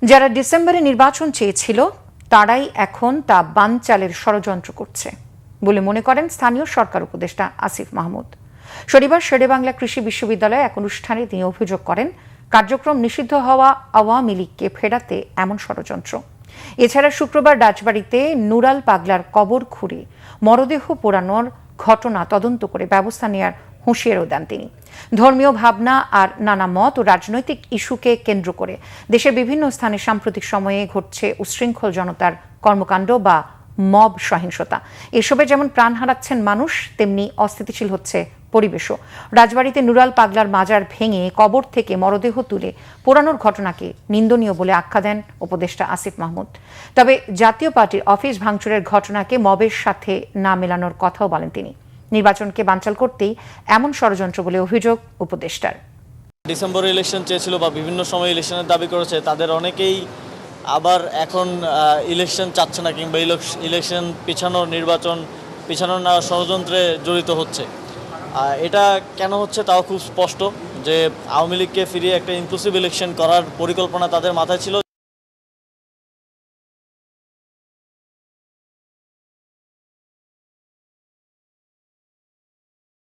যারা ডিসেম্বরে নির্বাচন চেয়েছিল তারাই এখন তা বানচালের ষড়যন্ত্র করছে বলে মনে করেন স্থানীয় সরকার উপদেষ্টা আসিফ মাহমুদ। শনিবার শেরেবাংলা কৃষি বিশ্ববিদ্যালয়ে এক অনুষ্ঠানে তিনি অভিযোগ করেন কার্যক্রম নিষিদ্ধ হওয়া আওয়ামী লীগকে ফেরাতে এমন ষড়যন্ত্র। এছাড়া শুক্রবার রাজবাড়ীতে নুরাল পাগলার কবর খুঁড়ে মরদেহ পোড়ানোর ঘটনা তদন্ত করে ব্যবস্থা নেওয়ার হুঁশিয়ারও দেন তিনি। ধর্মীয় ভাবনা আর নানা মত ও রাজনৈতিক ইস্যুকে কেন্দ্র করে দেশের বিভিন্ন স্থানে সাম্প্রতিক সময়ে ঘটছে উচ্ছৃঙ্খল জনতার কর্মকাণ্ড বা মব সহিংসতা। এসবে যেমন প্রাণ হারাচ্ছেন মানুষ, তেমনি অস্থিতিশীল হচ্ছে পরিবেশও। রাজবাড়ীতে নুরাল পাগলার মাজার ভেঙে কবর থেকে মরদেহ তুলে পোড়ানোর ঘটনাকে নিন্দনীয় বলে আখ্যা দেন উপদেষ্টা আসিফ মাহমুদ। তবে জাতীয় পার্টির অফিস ভাঙচুরের ঘটনাকে মবের সাথে না মেলানোর কথাও বলেন তিনি। নির্বাচনকে বানচাল করতেই এমন ষড়যন্ত্র বলে অভিযোগ উপদেষ্টার। ডিসেম্বর ইলেকশন চেয়েছিল বা বিভিন্ন সময় ইলেকশনের দাবি করেছে, তাদের অনেকেই আবার এখন ইলেকশন চাচ্ছে না কিংবা ইলেকশন নির্বাচন পিছানোর না ষড়যন্ত্রে জড়িত হচ্ছে। এটা কেন হচ্ছে তাও খুব স্পষ্ট যে আওয়ামী লীগকে ফিরিয়ে একটা ইনক্লুসিভ ইলেকশন করার পরিকল্পনা তাদের মাথায় ছিল।